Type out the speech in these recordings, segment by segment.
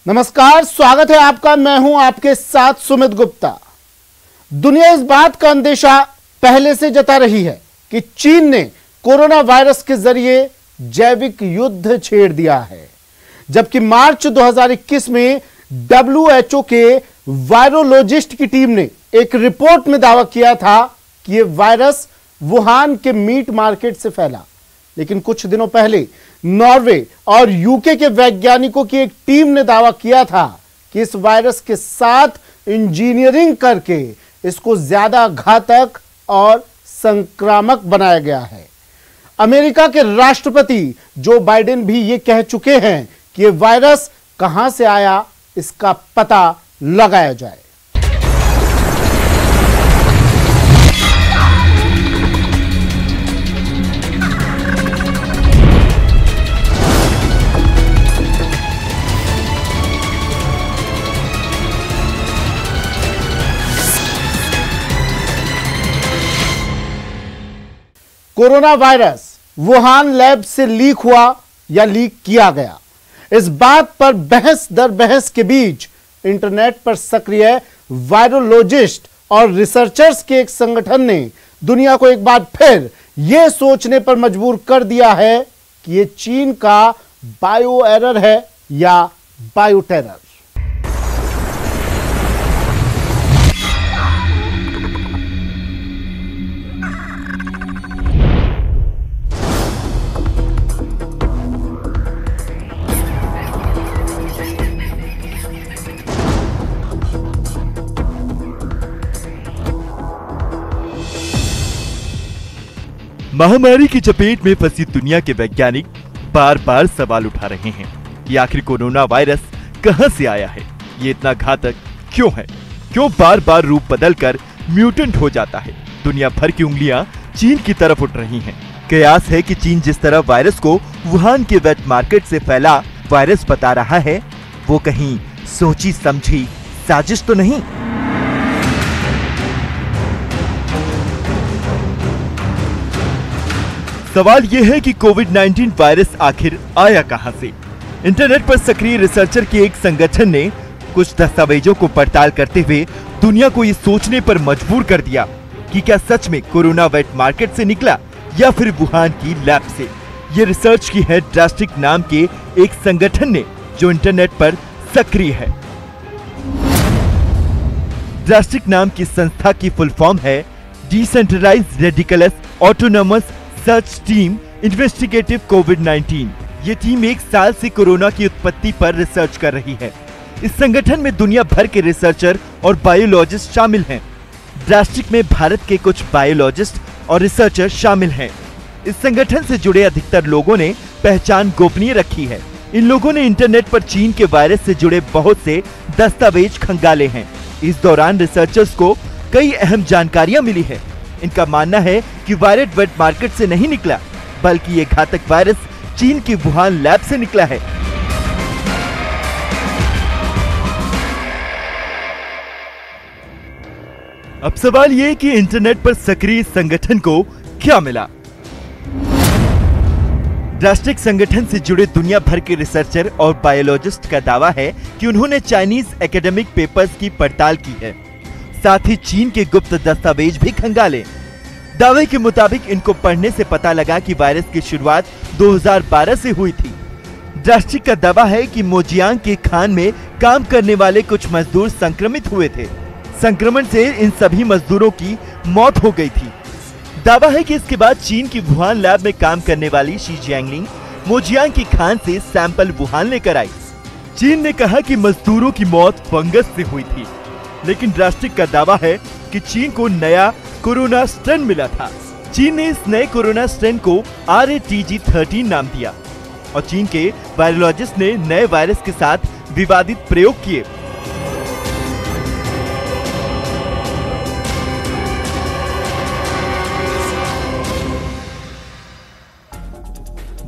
नमस्कार, स्वागत है आपका। मैं हूं आपके साथ सुमित गुप्ता। दुनिया इस बात का अंदेशा पहले से जता रही है कि चीन ने कोरोना वायरस के जरिए जैविक युद्ध छेड़ दिया है, जबकि मार्च 2021 में WHO के वायरोलॉजिस्ट की टीम ने एक रिपोर्ट में दावा किया था कि यह वायरस वुहान के मीट मार्केट से फैला। लेकिन कुछ दिनों पहले नॉर्वे और यूके के वैज्ञानिकों की एक टीम ने दावा किया था कि इस वायरस के साथ इंजीनियरिंग करके इसको ज्यादा घातक और संक्रामक बनाया गया है। अमेरिका के राष्ट्रपति जो बाइडेन भी ये कह चुके हैं कि यह वायरस कहां से आया, इसका पता लगाया जाए। कोरोना वायरस वुहान लैब से लीक हुआ या लीक किया गया, इस बात पर बहस दर बहस के बीच इंटरनेट पर सक्रिय वायरोलॉजिस्ट और रिसर्चर्स के एक संगठन ने दुनिया को एक बार फिर यह सोचने पर मजबूर कर दिया है कि यह चीन का बायो एरर है या बायो टेरर। महामारी की चपेट में फंसी दुनिया के वैज्ञानिक बार बार सवाल उठा रहे हैं कि आखिर कोरोना वायरस कहां से आया है, ये इतना घातक क्यों है, क्यों बार बार रूप बदलकर म्यूटेंट हो जाता है। दुनिया भर की उंगलियां चीन की तरफ उठ रही हैं। कयास है कि चीन जिस तरह वायरस को वुहान के वेट मार्केट से फैला वायरस बता रहा है, वो कहीं सोची समझी साजिश तो नहीं। सवाल यह है कि कोविड-19 वायरस आखिर आया कहां से। इंटरनेट पर सक्रिय रिसर्चर के एक संगठन ने कुछ दस्तावेजों को पड़ताल करते हुए दुनिया को ये सोचने पर मजबूर कर दिया कि क्या सच में कोरोना वेट मार्केट से निकला या फिर वुहान की लैब से। ये रिसर्च की है ड्रास्टिक नाम के एक संगठन ने, जो इंटरनेट पर सक्रिय है। ड्रास्टिक नाम की संस्था की फुल फॉर्म है decentralized radicals autonomous search team investigating कोविड-19। ये टीम एक साल से कोरोना की उत्पत्ति पर रिसर्च कर रही है। इस संगठन में दुनिया भर के रिसर्चर और बायोलॉजिस्ट शामिल हैं। ड्रास्टिक में भारत के कुछ बायोलॉजिस्ट और रिसर्चर शामिल हैं। इस संगठन से जुड़े अधिकतर लोगों ने पहचान गोपनीय रखी है। इन लोगों ने इंटरनेट पर चीन के वायरस से जुड़े बहुत से दस्तावेज खंगाले हैं। इस दौरान रिसर्चर्स को कई अहम जानकारियां मिली है। इनका मानना है कि वायरस वेट मार्केट से नहीं निकला, बल्कि ये घातक वायरस चीन की वुहान लैब से निकला है। अब सवाल ये कि इंटरनेट पर सक्रिय संगठन को क्या मिला। ड्रास्टिक संगठन से जुड़े दुनिया भर के रिसर्चर और बायोलॉजिस्ट का दावा है कि उन्होंने चाइनीज एकेडमिक पेपर्स की पड़ताल की है, साथ ही चीन के गुप्त दस्तावेज भी खंगाले। दावे के मुताबिक इनको पढ़ने से पता लगा कि वायरस की शुरुआत 2012 से हुई थी। ड्रास्टिक का दावा है कि मोजियांग के खान में काम करने वाले कुछ मजदूर संक्रमित हुए थे। संक्रमण से इन सभी मजदूरों की मौत हो गई थी। दावा है कि इसके बाद चीन की वुहान लैब में काम करने वाली शी जियांगलिंग मोजियांग की खान से सैंपल वुहान लेकर आई। चीन ने कहा कि मजदूरों की मौत फंगस से हुई थी, लेकिन ड्रास्टिक का दावा है कि चीन को नया कोरोना स्ट्रेन मिला था। चीन ने इस नए कोरोना स्ट्रेन को RATG13 नाम दिया और चीन के वायरोलॉजिस्ट ने नए वायरस के साथ विवादित प्रयोग किए।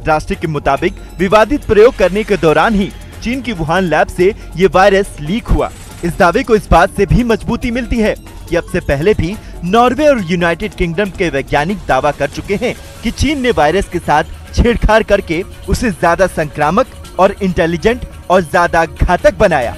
ड्रास्टिक के मुताबिक विवादित प्रयोग करने के दौरान ही चीन की वुहान लैब से ये वायरस लीक हुआ। इस दावे को इस बात से भी मजबूती मिलती है कि अब से पहले भी नॉर्वे और यूनाइटेड किंगडम के वैज्ञानिक दावा कर चुके हैं कि चीन ने वायरस के साथ छेड़छाड़ करके उसे ज्यादा संक्रामक और इंटेलिजेंट और ज्यादा घातक बनाया।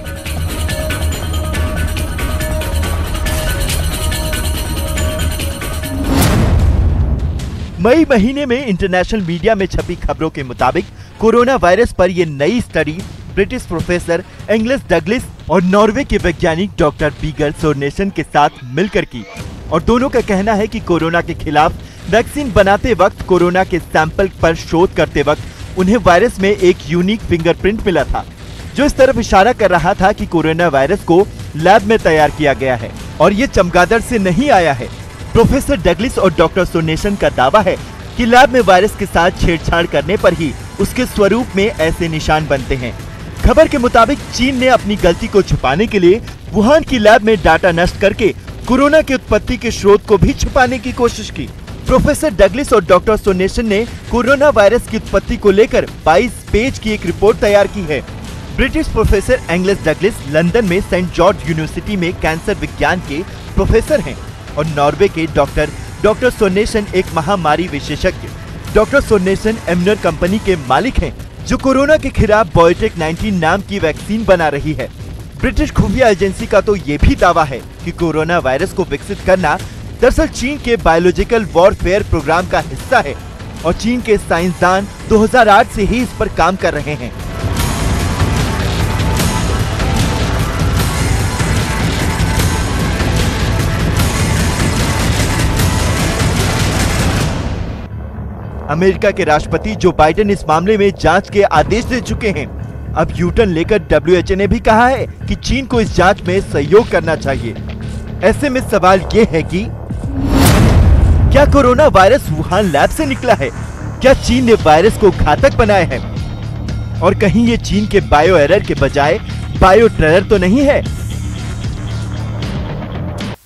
मई महीने में इंटरनेशनल मीडिया में छपी खबरों के मुताबिक कोरोना वायरस पर यह नई स्टडी ब्रिटिश प्रोफेसर एंगस डगलिस और नॉर्वे के वैज्ञानिक डॉक्टर बीगर सोरेनसन के साथ मिलकर की, और दोनों का कहना है कि कोरोना के खिलाफ वैक्सीन बनाते वक्त कोरोना के सैंपल पर शोध करते वक्त उन्हें वायरस में एक यूनिक फिंगरप्रिंट मिला था, जो इस तरफ इशारा कर रहा था कि कोरोना वायरस को लैब में तैयार किया गया है और ये चमगादड़ से नहीं आया है। प्रोफेसर डगलिस और डॉक्टर सोरेनसन का दावा है कि लैब में वायरस के साथ छेड़छाड़ करने पर ही उसके स्वरूप में ऐसे निशान बनते हैं। खबर के मुताबिक चीन ने अपनी गलती को छुपाने के लिए वुहान की लैब में डाटा नष्ट करके कोरोना की उत्पत्ति के स्रोत को भी छुपाने की कोशिश की। प्रोफेसर डगलिस और डॉक्टर सोरेनसन ने कोरोना वायरस की उत्पत्ति को लेकर 22 पेज की एक रिपोर्ट तैयार की है। ब्रिटिश प्रोफेसर एंगस डगलिस लंदन में सेंट जॉर्ज यूनिवर्सिटी में कैंसर विज्ञान के प्रोफेसर हैं और नॉर्वे के डॉक्टर सोरेनसन एक महामारी विशेषज्ञ। डॉक्टर सोरेनसन एमनर कंपनी के मालिक हैं, जो कोरोना के खिलाफ बायोटेक 19 नाम की वैक्सीन बना रही है। ब्रिटिश खुफिया एजेंसी का तो ये भी दावा है कि कोरोना वायरस को विकसित करना दरअसल चीन के बायोलॉजिकल वॉरफेयर प्रोग्राम का हिस्सा है और चीन के साइंसदान 2008 से ही इस पर काम कर रहे हैं। अमेरिका के राष्ट्रपति जो बाइडेन इस मामले में जांच के आदेश दे चुके हैं। अब यूटर्न लेकर WHO ने भी कहा है कि चीन को इस जांच में सहयोग करना चाहिए। ऐसे में सवाल ये है कि क्या कोरोना वायरस वुहान लैब से निकला है? क्या चीन ने वायरस को घातक बनाया है? और कहीं ये चीन के बायो एरर के बजाय बायो टेरर तो नहीं है?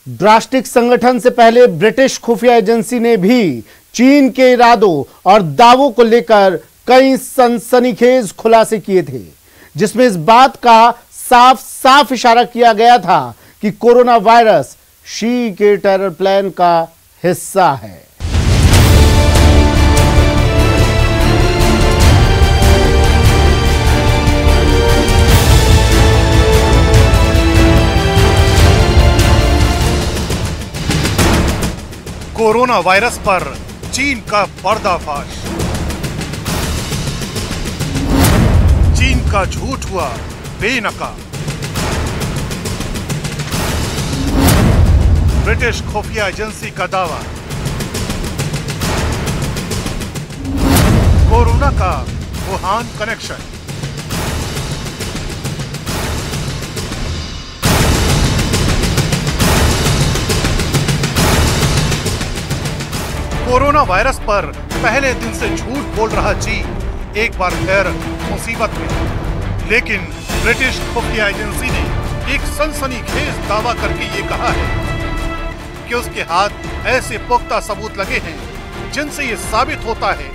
ड्रास्टिक संगठन से पहले ब्रिटिश खुफिया एजेंसी ने भी चीन के इरादों और दावों को लेकर कई सनसनीखेज खुलासे किए थे, जिसमें इस बात का साफ साफ इशारा किया गया था कि कोरोना वायरस शी के टेरर प्लान का हिस्सा है। कोरोना वायरस पर चीन का पर्दाफाश। चीन का झूठ हुआ बेनकाब। ब्रिटिश खुफिया एजेंसी का दावा, कोरोना का वुहान कनेक्शन। कोरोना वायरस पर पहले दिन से झूठ बोल रहा चीन एक बार फिर मुसीबत में। लेकिन ब्रिटिश खुफिया एजेंसी ने एक सनसनीखेज दावा करके ये कहा है कि उसके हाथ ऐसे पुख्ता सबूत लगे हैं जिनसे ये साबित होता है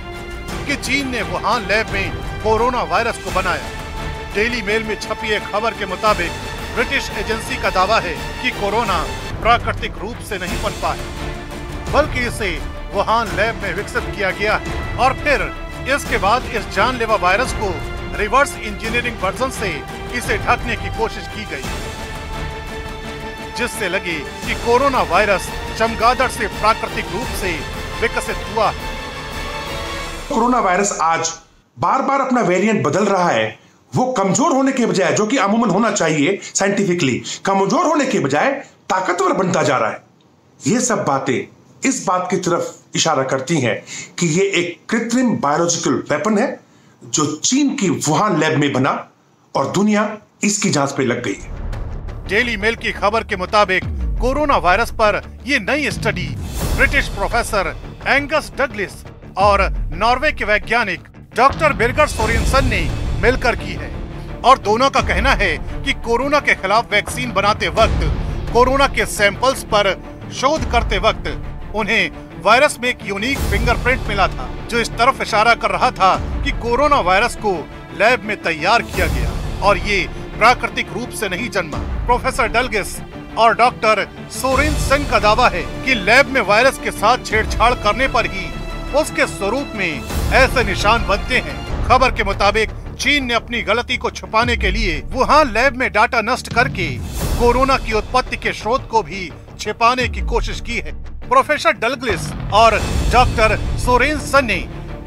कि चीन ने वुहान लैब में कोरोना वायरस को बनाया। डेली मेल में छपी एक खबर के मुताबिक ब्रिटिश एजेंसी का दावा है कि कोरोना प्राकृतिक रूप से नहीं पनपा है, बल्कि इसे वुहान लैब में विकसित किया गया है और फिर इसके बाद इस जानलेवा वायरस को रिवर्स इंजीनियरिंग वर्जन से इसे ढकने की कोशिश की गई, जिससे लगे कि कोरोना वायरस चमगादड़ से प्राकृतिक रूप से विकसित हुआ है। कोरोना वायरस आज बार बार अपना वेरिएंट बदल रहा है। वो कमजोर होने के बजाय, जो कि अमूमन होना चाहिए साइंटिफिकली, कमजोर होने के बजाय ताकतवर बनता जा रहा है। ये सब बातें इस बात की तरफ इशारा करती हैं कि ये एक कृत्रिम बायोलॉजिकल वेपन है जो चीन की वुहान लैब में बना और दुनिया इसकी जांच पे लग गई है। डेली मेल की खबर के मुताबिक कोरोना वायरस पर ये नई स्टडी ब्रिटिश प्रोफेसर एंगस डगलिस और नॉर्वे के वैज्ञानिक डॉक्टर बीगर सोरेनसन ने मिलकर की है और दोनों का कहना है कि कोरोना के खिलाफ वैक्सीन बनाते वक्त, कोरोना के सैंपल्स पर शोध करते वक्त उन्हें वायरस में एक यूनिक फिंगरप्रिंट मिला था, जो इस तरफ इशारा कर रहा था कि कोरोना वायरस को लैब में तैयार किया गया और ये प्राकृतिक रूप से नहीं जन्मा। प्रोफेसर डगलिस और डॉक्टर सोरेनसन का दावा है कि लैब में वायरस के साथ छेड़छाड़ करने पर ही उसके स्वरूप में ऐसे निशान बनते हैं। खबर के मुताबिक चीन ने अपनी गलती को छुपाने के लिए वुहान लैब में डाटा नष्ट करके कोरोना की उत्पत्ति के स्रोत को भी छिपाने की कोशिश की है। प्रोफेसर डलग्लिश और डॉक्टर सोरेनसन ने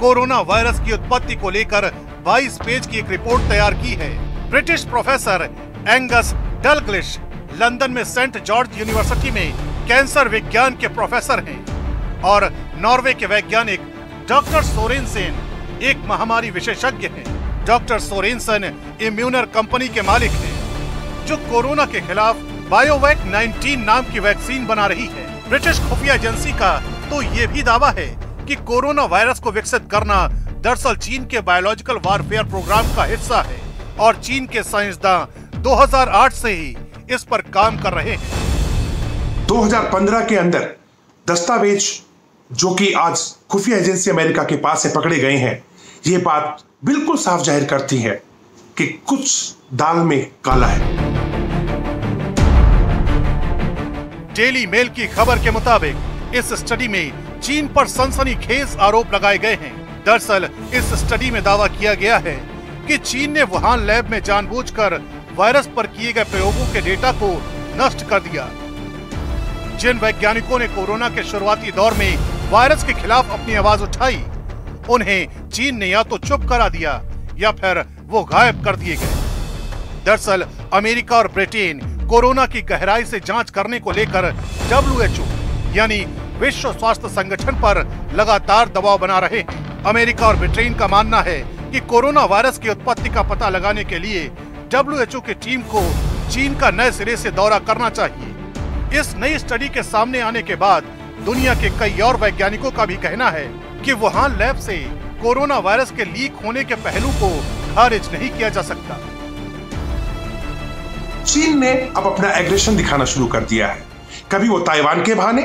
कोरोना वायरस की उत्पत्ति को लेकर 22 पेज की एक रिपोर्ट तैयार की है। ब्रिटिश प्रोफेसर एंगस डलग्लिश लंदन में सेंट जॉर्ज यूनिवर्सिटी में कैंसर विज्ञान के प्रोफेसर हैं और नॉर्वे के वैज्ञानिक डॉक्टर सोरेनसन एक महामारी विशेषज्ञ हैं। डॉक्टर सोरेनसन इम्यूनर कंपनी के मालिक हैं, जो कोरोना के खिलाफ बायोवैक 19 नाम की वैक्सीन बना रही है। ब्रिटिश खुफिया एजेंसी का तो ये भी दावा है कि कोरोना वायरस को विकसित करना दरअसल चीन के बायोलॉजिकल वारफेयर प्रोग्राम का हिस्सा है और चीन के साइंसदान 2008 से ही इस पर काम कर रहे हैं। 2015 के अंदर दस्तावेज जो कि आज खुफिया एजेंसी अमेरिका के पास से पकड़े गए हैं, ये बात बिल्कुल साफ जाहिर करती है कि कुछ दाल में काला है। डेली मेल की खबर के मुताबिक इस स्टडी में चीन पर सनसनीखेज आरोप लगाए गए हैं। दरअसल इस स्टडी में दावा किया गया है कि चीन ने वुहान लैब में जानबूझकर वायरस पर किए गए प्रयोगों के डेटा को नष्ट कर दिया। जिन वैज्ञानिकों ने कोरोना के शुरुआती दौर में वायरस के खिलाफ अपनी आवाज उठाई, उन्हें चीन ने या तो चुप करा दिया या फिर वो गायब कर दिए गए। दरअसल अमेरिका और ब्रिटेन कोरोना की गहराई से जांच करने को लेकर WHO यानी विश्व स्वास्थ्य संगठन पर लगातार दबाव बना रहे हैं। अमेरिका और ब्रिटेन का मानना है कि कोरोना वायरस की उत्पत्ति का पता लगाने के लिए WHO की टीम को चीन का नए सिरे से दौरा करना चाहिए। इस नई स्टडी के सामने आने के बाद दुनिया के कई और वैज्ञानिकों का भी कहना है कि वुहान लैब से कोरोना वायरस के लीक होने के पहलू को खारिज नहीं किया जा सकता। चीन ने अब अपना एग्रेशन दिखाना शुरू कर दिया है। कभी वो ताइवान के बहाने,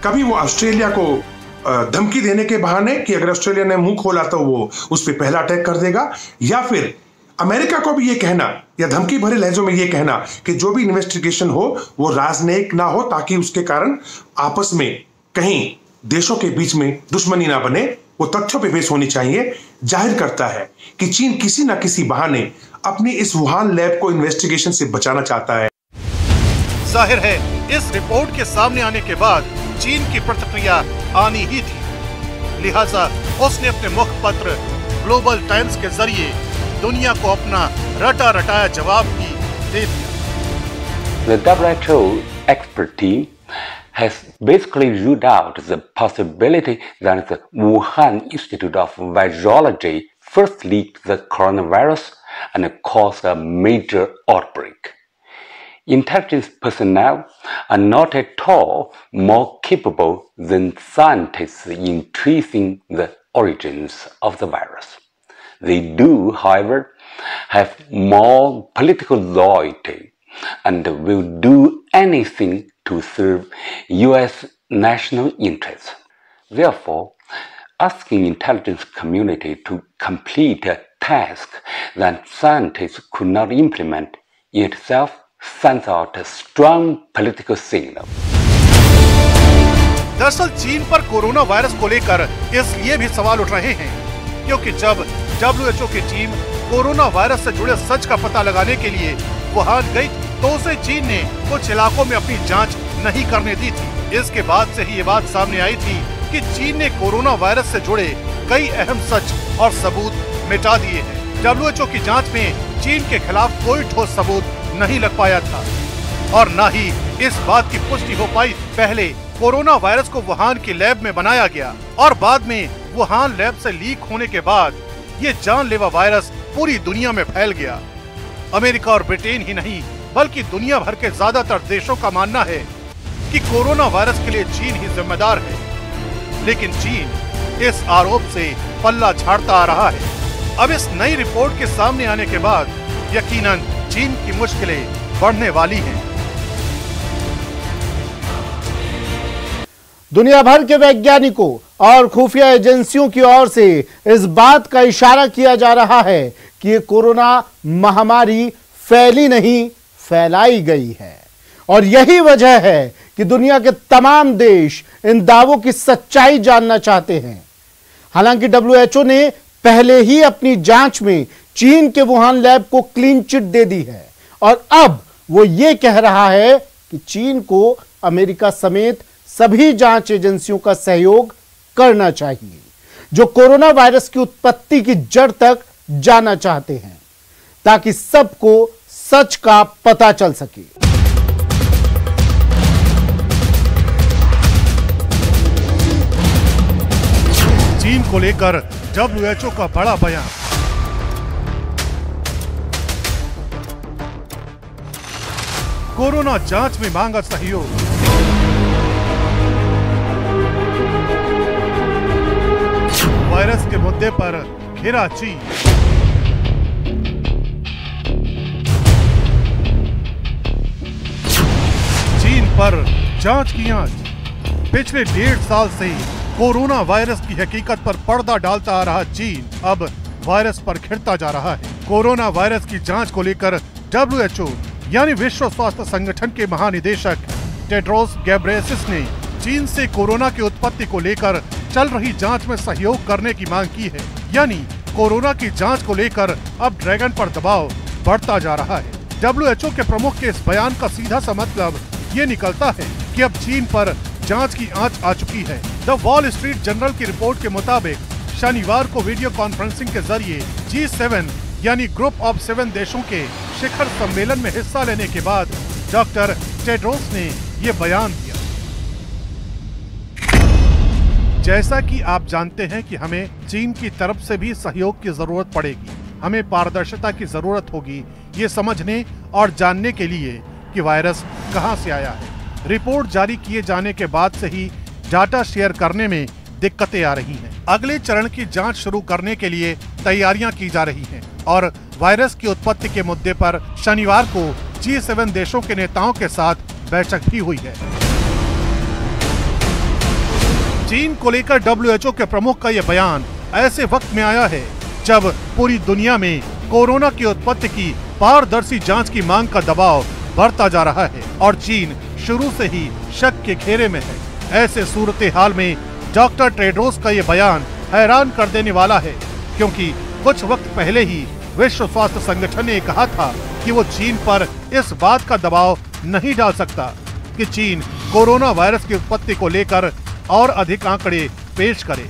कभी वो ऑस्ट्रेलिया को धमकी देने के बहाने कि अगर ऑस्ट्रेलिया ने मुंह खोला तो वो उस पर पहला अटैक कर देगा, या फिर अमेरिका को भी ये कहना या धमकी भरे लहजों में ये कहना कि जो भी इन्वेस्टिगेशन हो वो राजनयिक ना हो, ताकि उसके कारण आपस में कहीं देशों के बीच में दुश्मनी ना बने, वो तथ्यों पे बेस होनी चाहिए। जाहिर करता है कि चीन किसी ना किसी बहाने अपनी इस वुहान लैब को इन्वेस्टिगेशन से बचाना चाहता है। जाहिर है इस रिपोर्ट के सामने आने के बाद चीन की प्रतिक्रिया आनी ही थी, लिहाजा उसने अपने मुखपत्र ग्लोबल टाइम्स के जरिए दुनिया को अपना रटा रटाया जवाब भी दे दिया। The WHO expert team has basically ruled out the possibility that the Wuhan Institute of Virology first leaked the coronavirus and caused a major outbreak. Intelligence personnel are not at all more capable than scientists in tracing the origins of the virus. They do, however, have more political loyalty and will do anything to serve US national interests. Therefore, asking intelligence community to complete a task that scientists could not implement in itself sends out a strong political signal. दरअसल चीन पर corona virus को लेकर इसलिए भी सवाल उठ रहे हैं क्योंकि जब WHO की टीम कोरोना वायरस से जुड़े सच का पता लगाने के लिए वुहान गई तो उसे चीन ने कुछ इलाकों में अपनी जांच नहीं करने दी थी। इसके बाद से ही ये बात सामने आई थी कि चीन ने कोरोना वायरस से जुड़े कई अहम सच और सबूत मिटा दिए हैं। WHO की जांच में चीन के खिलाफ कोई ठोस सबूत नहीं लग पाया था और न ही इस बात की पुष्टि हो पाई। पहले कोरोना वायरस को वुहान की लैब में बनाया गया और बाद में वुहान लैब से लीक होने के बाद ये जानलेवा वायरस पूरी दुनिया में फैल गया। अमेरिका और ब्रिटेन ही नहीं बल्कि दुनिया भर के ज्यादातर देशों का मानना है कि कोरोना वायरस के लिए चीन ही जिम्मेदार है, लेकिन चीन इस आरोप से पल्ला झाड़ता आ रहा है। अब इस नई रिपोर्ट के सामने आने के बाद यकीनन चीन की मुश्किलें बढ़ने वाली हैं। दुनिया भर के वैज्ञानिकों और खुफिया एजेंसियों की ओर से इस बात का इशारा किया जा रहा है कि ये कोरोना महामारी फैली नहीं, फैलाई गई है और यही वजह है कि दुनिया के तमाम देश इन दावों की सच्चाई जानना चाहते हैं। हालांकि WHO ने पहले ही अपनी जांच में चीन के वुहान लैब को क्लीन चिट दे दी है और अब वो ये कह रहा है कि चीन को अमेरिका समेत सभी जांच एजेंसियों का सहयोग करना चाहिए जो कोरोना वायरस की उत्पत्ति की जड़ तक जाना चाहते हैं ताकि सबको सच का पता चल सके। चीन को लेकर WHO का बड़ा बयान। कोरोना जांच में मांगा सहयोग। वायरस के मुद्दे पर घिरा चीन। चीन पर जांच की आंच। पिछले 1.5 साल से कोरोना वायरस की हकीकत पर पर्दा डालता आ रहा चीन अब वायरस पर घिरता जा रहा है। कोरोना वायरस की जांच को लेकर WHO यानी विश्व स्वास्थ्य संगठन के महानिदेशक टेड्रोस घेब्रेयेसस ने चीन से कोरोना की उत्पत्ति को लेकर चल रही जांच में सहयोग करने की मांग की है। यानी कोरोना की जांच को लेकर अब ड्रैगन पर दबाव बढ़ता जा रहा है। WHO के प्रमुख के इस बयान का सीधा सा मतलब ये निकलता है कि अब चीन पर जांच की आंच आ चुकी है। द वॉल स्ट्रीट जर्नल की रिपोर्ट के मुताबिक शनिवार को वीडियो कॉन्फ्रेंसिंग के जरिए G7 यानी ग्रुप ऑफ 7 देशों के शिखर सम्मेलन में हिस्सा लेने के बाद डॉक्टर टेड्रोस ने ये बयान दिया। जैसा कि आप जानते हैं कि हमें चीन की तरफ से भी सहयोग की जरूरत पड़ेगी। हमें पारदर्शिता की जरूरत होगी ये समझने और जानने के लिए कि वायरस कहां से आया है। रिपोर्ट जारी किए जाने के बाद से ही डाटा शेयर करने में दिक्कतें आ रही हैं। अगले चरण की जांच शुरू करने के लिए तैयारियां की जा रही हैं और वायरस की उत्पत्ति के मुद्दे पर शनिवार को G7 देशों के नेताओं के साथ बैठक भी हुई है। चीन को लेकर WHO के प्रमुख का यह बयान ऐसे वक्त में आया है जब पूरी दुनिया में कोरोना की उत्पत्ति की पारदर्शी जांच की मांग का दबाव बढ़ता जा रहा है और चीन शुरू से ही शक के घेरे में है। ऐसे सूरत हाल में डॉक्टर टेड्रोस का ये बयान हैरान कर देने वाला है क्योंकि कुछ वक्त पहले ही विश्व स्वास्थ्य संगठन ने कहा था कि वो चीन पर इस बात का दबाव नहीं डाल सकता कि चीन कोरोना वायरस की उत्पत्ति को लेकर और अधिक आंकड़े पेश करे।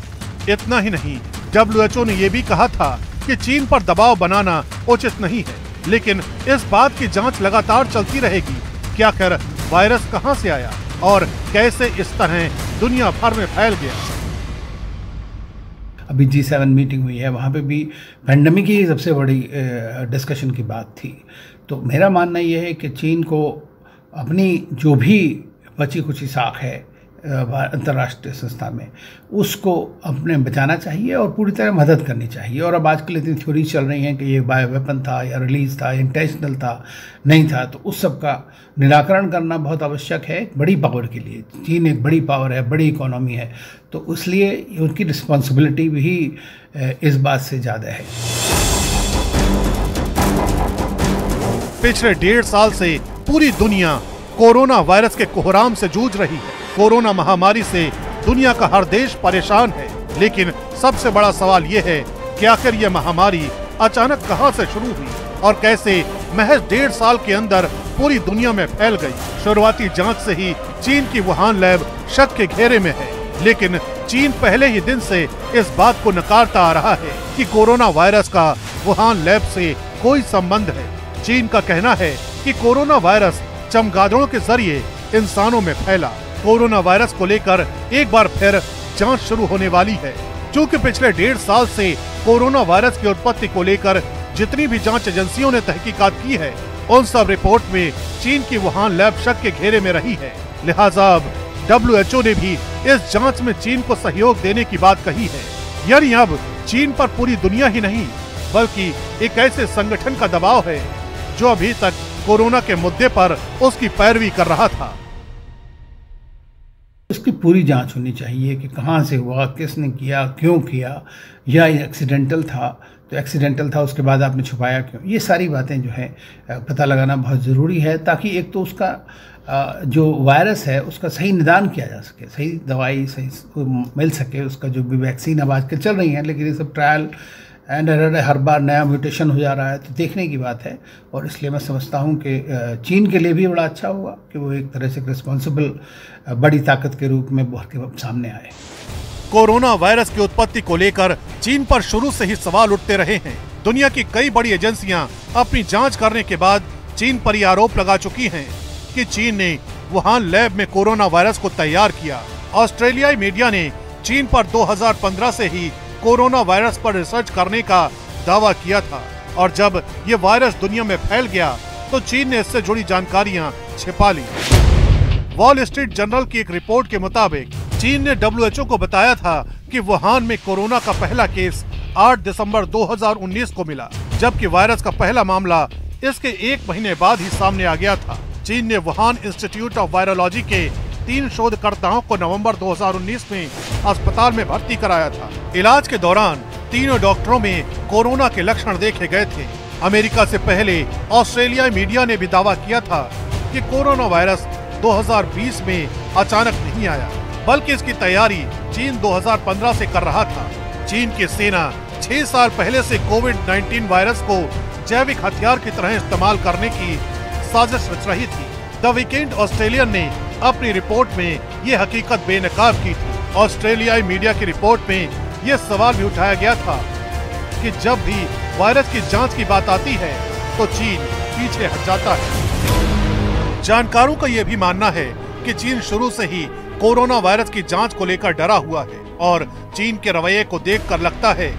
इतना ही नहीं, WHO ने यह भी कहा था कि चीन पर दबाव बनाना उचित नहीं है, लेकिन इस बात की जांच लगातार चलती रहेगी कि आखिर वायरस कहां से आया और कैसे इस तरह दुनिया भर में फैल गया। अभी G7 मीटिंग हुई है, वहाँ पे भी पेंडेमिक ही सबसे बड़ी डिस्कशन की बात थी। तो मेरा मानना यह है कि चीन को अपनी जो भी बची कुची साख है अंतर्राष्ट्रीय संस्था में उसको अपने बचाना चाहिए और पूरी तरह मदद करनी चाहिए। और अब आजकल इतनी थ्योरी चल रही हैं कि ये बायो वेपन था या रिलीज था, इंटेंशनल था, नहीं था, तो उस सब का निराकरण करना बहुत आवश्यक है एक बड़ी पावर के लिए। चीन एक बड़ी पावर है, बड़ी इकोनॉमी है, तो इसलिए उनकी रिस्पॉन्सिबिलिटी भी इस बात से ज़्यादा है। पिछले 1.5 साल से पूरी दुनिया कोरोना वायरस के कोहराम से जूझ रही है। कोरोना महामारी से दुनिया का हर देश परेशान है, लेकिन सबसे बड़ा सवाल ये है कि आखिर यह महामारी अचानक कहां से शुरू हुई और कैसे महज 1.5 साल के अंदर पूरी दुनिया में फैल गई। शुरुआती जांच से ही चीन की वुहान लैब शक के घेरे में है, लेकिन चीन पहले ही दिन से इस बात को नकारता आ रहा है कि कोरोना वायरस का वुहान लैब से कोई संबंध है। चीन का कहना है कि कोरोना वायरस चमगादड़ों के जरिए इंसानों में फैला। कोरोना वायरस को लेकर एक बार फिर जांच शुरू होने वाली है, क्योंकि पिछले 1.5 साल से कोरोना वायरस की उत्पत्ति को लेकर जितनी भी जांच एजेंसियों ने तहकीकात की है, उन सब रिपोर्ट में चीन की वुहान लैब शक के घेरे में रही है। लिहाजा अब WHO ने भी इस जांच में चीन को सहयोग देने की बात कही है। यानी अब चीन पर पूरी दुनिया ही नहीं बल्कि एक ऐसे संगठन का दबाव है जो अभी तक कोरोना के मुद्दे पर उसकी पैरवी कर रहा था। इसकी पूरी जांच होनी चाहिए कि कहां से हुआ, किसने किया, क्यों किया, या एक्सीडेंटल था तो एक्सीडेंटल था उसके बाद आपने छुपाया क्यों। ये सारी बातें जो है पता लगाना बहुत ज़रूरी है, ताकि एक तो उसका जो वायरस है उसका सही निदान किया जा सके, सही दवाई सही मिल सके, उसका जो भी वैक्सीन अब आजकल चल रही है, लेकिन ये सब ट्रायल एंड हर बार नया म्यूटेशन हो जा रहा है, तो देखने की बात है। और इसलिए मैं समझता हूँ कि चीन के लिए भी बड़ा अच्छा होगा कि वो एक तरह से रिस्पॉन्सिबल बड़ी ताकत के रूप में उभर के सामने आए। कोरोना वायरस की उत्पत्ति को लेकर चीन पर शुरू से ही सवाल उठते रहे हैं। दुनिया की कई बड़ी एजेंसियां अपनी जांच करने के बाद चीन पर यह आरोप लगा चुकी हैं कि चीन ने वुहान लैब में कोरोना वायरस को तैयार किया। ऑस्ट्रेलियाई मीडिया ने चीन पर 2015 से ही कोरोना वायरस पर रिसर्च करने का दावा किया था, और जब ये वायरस दुनिया में फैल गया तो चीन ने इससे जुड़ी जानकारियां छिपा ली। वॉल स्ट्रीट जर्नल की एक रिपोर्ट के मुताबिक चीन ने WHO को बताया था कि वुहान में कोरोना का पहला केस 8 दिसंबर 2019 को मिला, जबकि वायरस का पहला मामला इसके 1 महीने बाद ही सामने आ गया था। चीन ने वुहान इंस्टीट्यूट ऑफ वायरोलॉजी के 3 शोधकर्ताओं को नवंबर 2019 में अस्पताल में भर्ती कराया था। इलाज के दौरान तीनों डॉक्टरों में कोरोना के लक्षण देखे गए थे। अमेरिका से पहले ऑस्ट्रेलियाई मीडिया ने भी दावा किया था कि कोरोना वायरस 2020 में अचानक नहीं आया, बल्कि इसकी तैयारी चीन 2015 से कर रहा था। चीन की सेना 6 साल पहले से कोविड-19 वायरस को जैविक हथियार की तरह इस्तेमाल करने की साजिश रच रही थी। द वीकेंड ऑस्ट्रेलियन ने अपनी रिपोर्ट में ये हकीकत बेनकाब की थी। ऑस्ट्रेलियाई मीडिया की रिपोर्ट में ये सवाल भी उठाया गया था कि जब भी वायरस की जांच की बात आती है तो चीन पीछे हट जाता है। जानकारों का ये भी मानना है कि चीन शुरू से ही कोरोना वायरस की जांच को लेकर डरा हुआ है, और चीन के रवैये को देखकर लगता है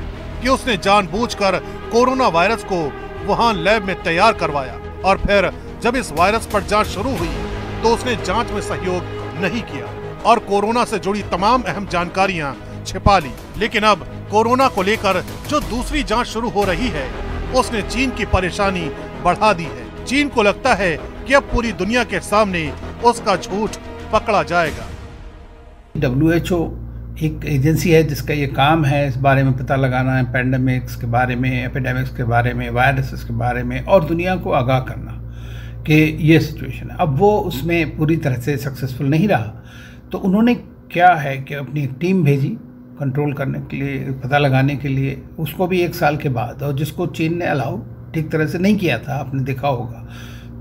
कि उसने जानबूझकर कोरोना वायरस को वुहान लैब में तैयार करवाया, और फिर जब इस वायरस पर जांच शुरू हुई तो उसने जांच में सहयोग नहीं किया और कोरोना से जुड़ी तमाम अहम जानकारियां छिपा ली। लेकिन अब कोरोना को लेकर जो दूसरी जांच शुरू हो रही है, उसने चीन की परेशानी बढ़ा दी है। चीन को लगता है कि अब पूरी दुनिया के सामने उसका झूठ पकड़ा जाएगा। WHO एक एजेंसी है जिसका ये काम है इस बारे में पता लगाना है, पैंडेमिक्स के बारे में, एपिडेमिक्स के बारे में, वायरसेस के बारे में, और दुनिया को आगाह करना कि ये सिचुएशन है। अब वो उसमें पूरी तरह से सक्सेसफुल नहीं रहा, तो उन्होंने क्या है कि अपनी एक टीम भेजी कंट्रोल करने के लिए, पता लगाने के लिए, उसको भी 1 साल के बाद, और जिसको चीन ने अलाउ ठीक तरह से नहीं किया था, आपने देखा होगा।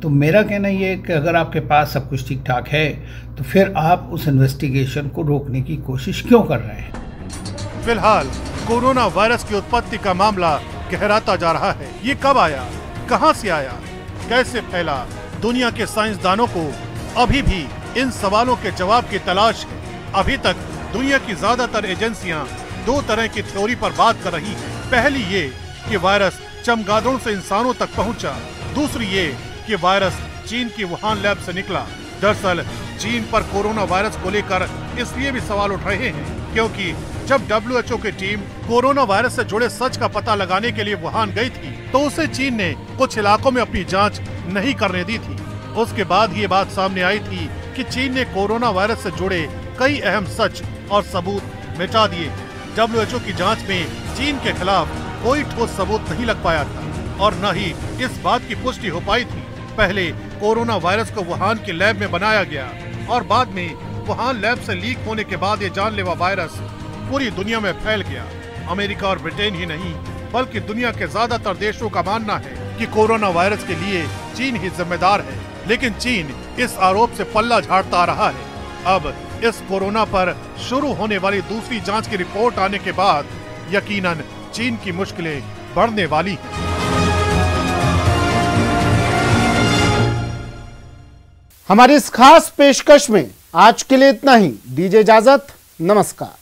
तो मेरा कहना ये है कि अगर आपके पास सब कुछ ठीक ठाक है तो फिर आप उस इन्वेस्टिगेशन को रोकने की कोशिश क्यों कर रहे हैं। फिलहाल कोरोना वायरस की उत्पत्ति का मामला गहराता जा रहा है। ये कब आया, कहां से आया, कैसे फैला, दुनिया के साइंसदानों को अभी भी इन सवालों के जवाब की तलाश है। अभी तक दुनिया की ज्यादातर एजेंसियां 2 तरह की थ्योरी पर बात कर रही हैं। पहली ये कि वायरस चमगादड़ों से इंसानों तक पहुंचा, दूसरी ये कि वायरस चीन की वुहान लैब से निकला। दरअसल चीन पर कोरोना वायरस को लेकर इसलिए भी सवाल उठ रहे हैं क्योंकि जब WHO की टीम कोरोना वायरस से जुड़े सच का पता लगाने के लिए वुहान गई थी तो उसे चीन ने कुछ इलाकों में अपनी जांच नहीं करने दी थी। उसके बाद ये बात सामने आई थी कि चीन ने कोरोना वायरस से जुड़े कई अहम सच और सबूत मिटा दिए। WHO की जांच में चीन के खिलाफ कोई ठोस सबूत नहीं लग पाया था और न ही इस बात की पुष्टि हो पाई थी। पहले कोरोना वायरस को वुहान की लैब में बनाया गया और बाद में वुहान लैब से लीक होने के बाद ये जानलेवा वायरस पूरी दुनिया में फैल गया। अमेरिका और ब्रिटेन ही नहीं बल्कि दुनिया के ज्यादातर देशों का मानना है कि कोरोना वायरस के लिए चीन ही जिम्मेदार है, लेकिन चीन इस आरोप से पल्ला झाड़ता रहा है। अब इस कोरोना पर शुरू होने वाली दूसरी जांच की रिपोर्ट आने के बाद यकीनन चीन की मुश्किलें बढ़ने वाली हैं। हमारी इस खास पेशकश में आज के लिए इतना ही। दीजिए इजाजत, नमस्कार।